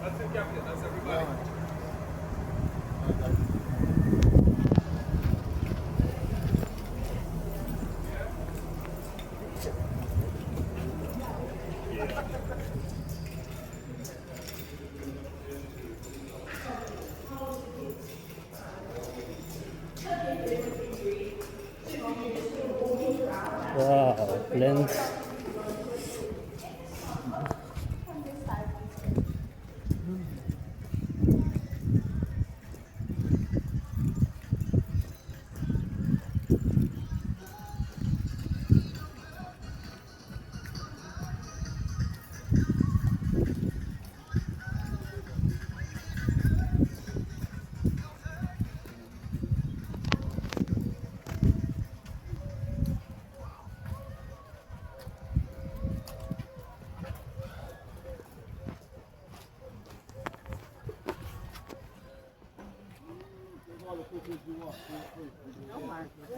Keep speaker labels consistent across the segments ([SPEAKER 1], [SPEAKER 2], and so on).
[SPEAKER 1] That's the captain. That's everybody.
[SPEAKER 2] Wow, lens.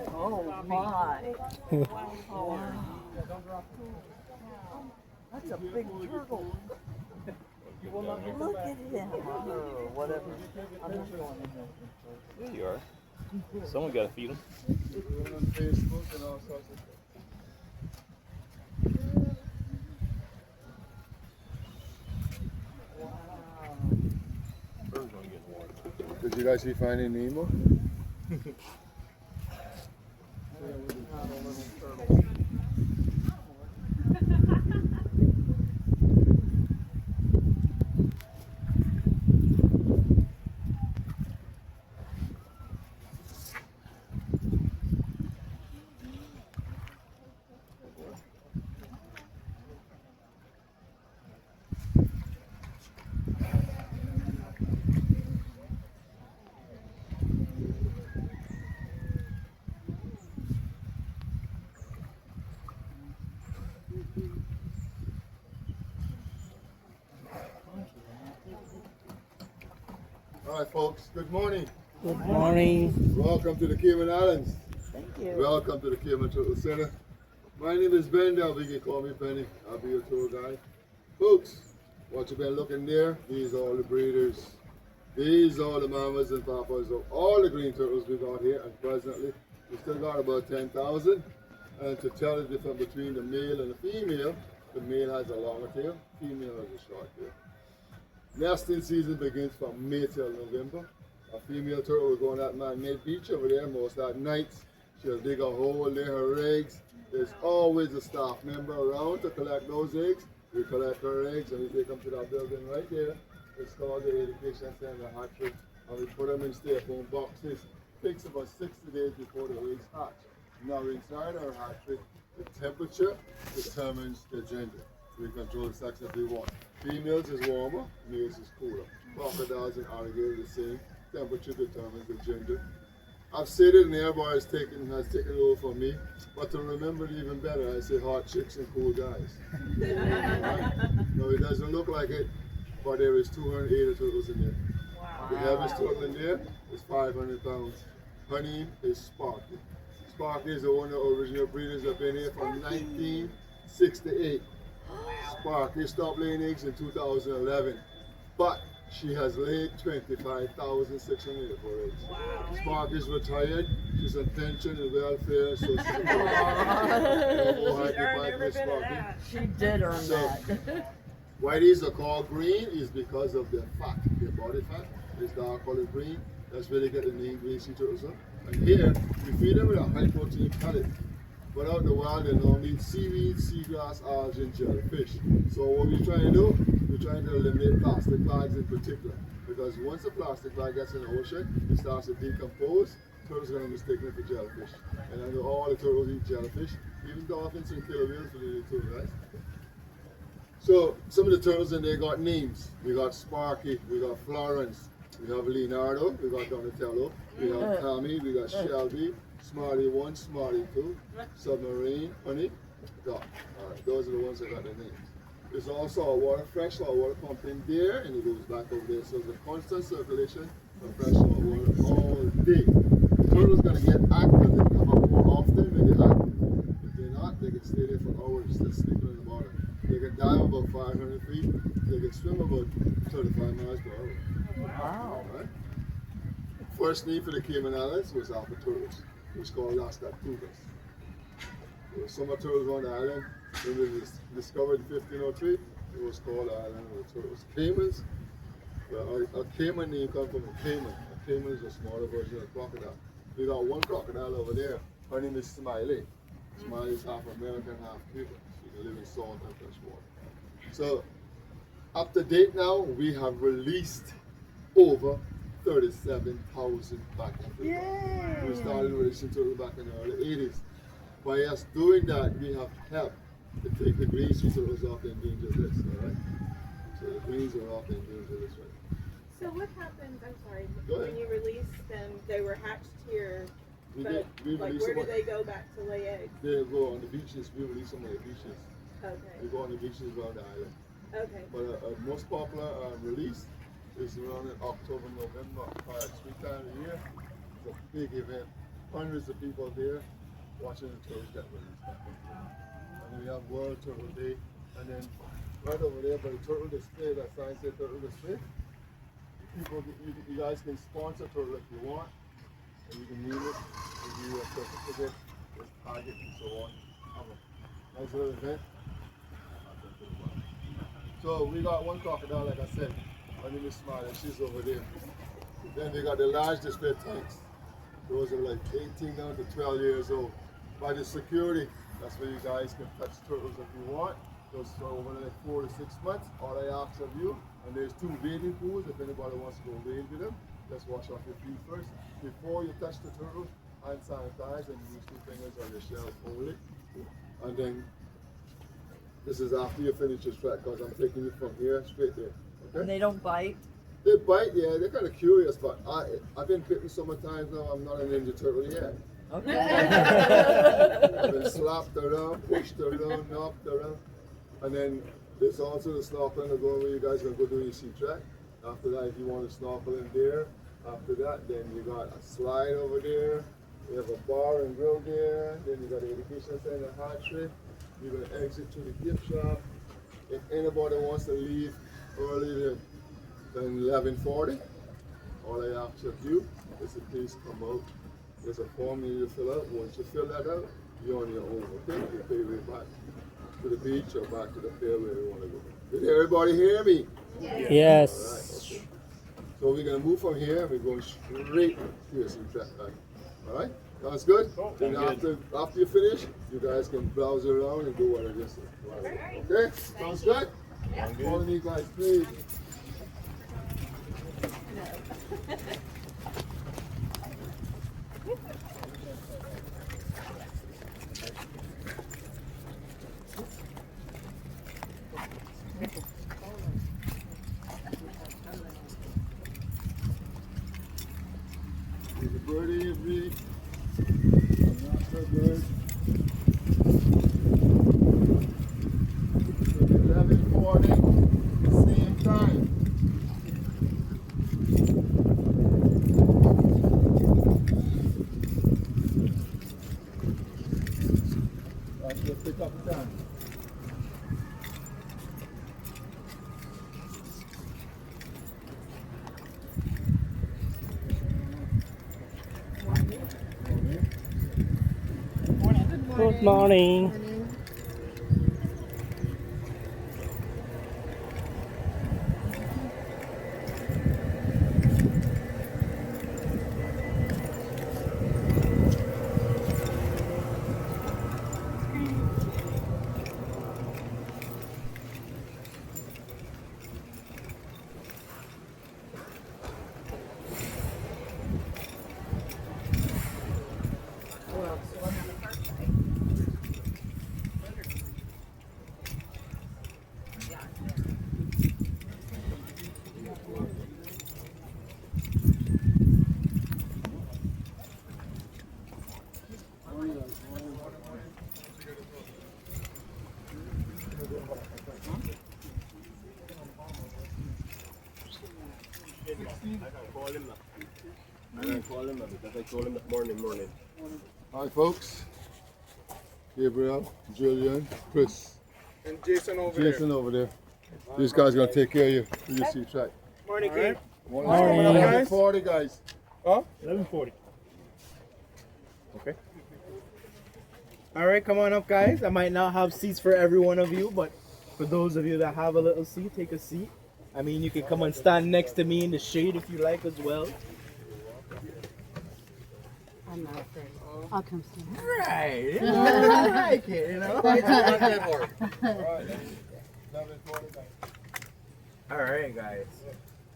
[SPEAKER 3] Oh my. Wow. That's a big turtle. Look at him. Or whatever. I'm not going in there.
[SPEAKER 2] There you are. Someone got to feed him.
[SPEAKER 4] On Facebook and all sorts of stuff.
[SPEAKER 2] Birds want to get warm.
[SPEAKER 4] Did you guys see Finding Nemo? All right, folks. Good morning.
[SPEAKER 2] Good morning.
[SPEAKER 4] Welcome to the Cayman Islands.
[SPEAKER 3] Thank you.
[SPEAKER 4] Welcome to the Cayman Turtle Center. My name is Ben Delby. You can call me Penny. I'll be your tour guide. Folks, what you've been looking there, these are all the breeders. These are the mamas and papas of all the green turtles we got here. And presently, we still got about 10,000. And to tell the difference between the male and the female, the male has a longer tail, female has a short tail. Nesting season begins from May till November. A female turtle will go on that man-made beach over there most at night. She'll dig a hole, lay her eggs. There's always a staff member around to collect those eggs. We collect her eggs and we take them to that building right there. It's called the Education Center hatchery. And we put them in stay-at-home boxes. It takes about 60 days before the eggs hatch. Now inside our hatchery, the temperature determines the gender. We control the sex that we want. Females is warmer, males is cooler. Crocodiles and alligators the same. Temperature determines the gender. I've said it and everybody has taken over for me. But to remember it even better, I say hot chicks and cool guys. Right? No, it doesn't look like it, but there is 280 turtles in there. Wow. The heaviest turtle in there is 500 pounds. Her name is Sparky. Sparky is the one of the original breeders that have been here from 1968. Sparky stopped laying eggs in 2011, but she has laid 25,684 eggs. Wow. Sparky's retired, she's on pension and welfare, so she's
[SPEAKER 3] She did earn that.
[SPEAKER 4] Why these are called green is because of their fat, their body fat is dark colored green. That's where they get the name green sea turtles. And here, we feed them with a high protein pellet. But out in the wild, they normally eat seaweed, seagrass, algae, and jellyfish. So what we're trying to do, we're trying to eliminate plastic bags in particular. Because once the plastic bag gets in the ocean, it starts to decompose, turtles are going to mistake it for jellyfish. And I know all the turtles eat jellyfish, even dolphins and killer whales will eat it too, right? So some of the turtles in there got names. We got Sparky, we got Florence, we have Leonardo, we got Donatello, we have Tommy, we got Shelby, Smarty 1, Smarty 2, Submarine, Honey, Doc. Alright, those are the ones that got their names. There's also a fresh salt water pump in there, and it goes back over there. So there's a constant circulation of fresh salt water all day. The turtle's going to get active and come up more often when they're active. If they're not, they can stay there for hours just sleeping in the water. They can dive about 500 feet. They can swim about 35 miles per hour.
[SPEAKER 3] Wow.
[SPEAKER 4] Right? First name for the Cayman Islands was Alpha turtles. It was called Las Tortugas. There were summer turtles on the island. When it was discovered in 1503, it was called the Island of the Turtles. Caymans, well, a Cayman name comes from a Cayman. A Cayman is a smaller version of crocodile. We got one crocodile over there. Her name is Smiley. Smiley is half American, half Cuban. She can live in salt and fresh water. So, up to date now, we have released over 37,000 back in Africa.
[SPEAKER 3] Yay!
[SPEAKER 4] We started releasing turtle back in the early 80s. By us doing that, we have helped to take the green sea turtles off the endangered list, all right? So the greens are off the endangered list right now.
[SPEAKER 1] So what happens, I'm sorry,
[SPEAKER 4] Go ahead.
[SPEAKER 1] when you release them, they were hatched here,
[SPEAKER 4] We
[SPEAKER 1] but
[SPEAKER 4] release
[SPEAKER 1] like where
[SPEAKER 4] them
[SPEAKER 1] do
[SPEAKER 4] on-
[SPEAKER 1] they go back to lay eggs?
[SPEAKER 4] They go on the beaches. We release them on the beaches. We
[SPEAKER 1] Okay,
[SPEAKER 4] go on the beaches around the island.
[SPEAKER 1] okay.
[SPEAKER 4] But most popular release is around in October, November, sweet time of the year. It's a big event. Hundreds of people there watching the turtles get released. And then we have World Turtle Day. And then right over there by the turtle display, that sign says turtle display. People, you guys can sponsor turtle if you want. And you can name it, and you a certificate, there's target and so on. Have a nice little event. So we got one crocodile, like I said. Her name is Smiley, she's over there. Then we got the large display tanks. Those are like 18 down to 12 years old. By the security, that's where you guys can touch turtles if you want. Those are over like 4 to 6 months. All I ask of you, and there's 2 wading pools if anybody wants to go wade with them. Just wash off your feet first. Before you touch the turtle, hand sanitize and use 2 fingers on your shell only. And then this is after you finish your track because I'm taking you from here straight there. Okay?
[SPEAKER 3] And they don't bite.
[SPEAKER 4] They bite, yeah, they're kind of curious, but I've been bitten so many times now, I'm not an Ninja Turtle yet.
[SPEAKER 3] Okay.
[SPEAKER 4] I've been slapped around, pushed around, knocked around. And then there's also the snorkeling to go where you guys are going to go do your sea track. After that, if you want to snorkel in there, after that, then you got a slide over there. You have a bar and grill there. Then you got the education center, hatchery. You're going to exit to the gift shop. If anybody wants to leave earlier than 11:40, all I ask of you is to please come out. There's a form you need to fill out. Once you fill that out, you're on your own, okay? You pay way back to the beach or back to the pier where you want to go. Did everybody hear me?
[SPEAKER 2] Yes.
[SPEAKER 4] All right, okay. So we're going to move from here and we're going straight to your sea track. All right? Sounds good? Then after you finish, you guys can browse around and do what I just said. Okay? Sounds good? Follow me, guys, please. There's a birdie, a bee. Another bird. 11:40, same time. That's your pick up time.
[SPEAKER 2] Good morning.
[SPEAKER 5] I call him because I told him that morning.
[SPEAKER 4] Hi, folks. Gabriel, Julian, Chris.
[SPEAKER 6] And Jason over
[SPEAKER 4] Jason over there. This guy's gonna take care of you. You just see track.
[SPEAKER 6] Morning, King.
[SPEAKER 4] Morning,
[SPEAKER 6] guys.
[SPEAKER 4] 40 guys.
[SPEAKER 6] Huh?
[SPEAKER 2] 11:40.
[SPEAKER 6] Okay. All right, come on up, guys. I might not have seats for every one of you, but for those of you that have a little seat, take a seat. I mean, you can come and stand next to me in the shade if you like as well.
[SPEAKER 7] I'm not afraid. I'll come stand.
[SPEAKER 6] Right. Yeah, I like it, you know. All right, guys.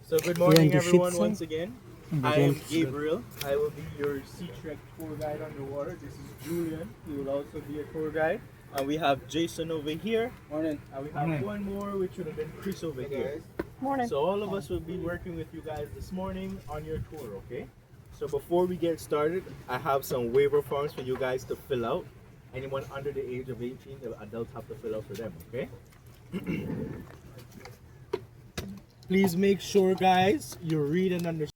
[SPEAKER 6] So good morning,
[SPEAKER 2] the
[SPEAKER 6] everyone,
[SPEAKER 2] ship,
[SPEAKER 6] once
[SPEAKER 2] sir?
[SPEAKER 6] again.
[SPEAKER 2] And
[SPEAKER 6] I
[SPEAKER 2] the
[SPEAKER 6] am
[SPEAKER 2] jumps,
[SPEAKER 6] Gabriel. I will be your Sea Trek tour guide underwater. This is Julian. He will also be a tour guide. And we have Jason over here.
[SPEAKER 3] Morning.
[SPEAKER 6] And we have one more, which would have been Chris over here.
[SPEAKER 7] Morning.
[SPEAKER 6] So all of us will be working with you guys this morning on your tour, okay? So before we get started, I have some waiver forms for you guys to fill out. Anyone under the age of 18, the adults have to fill out for them, okay? Please make sure, guys, you read and understand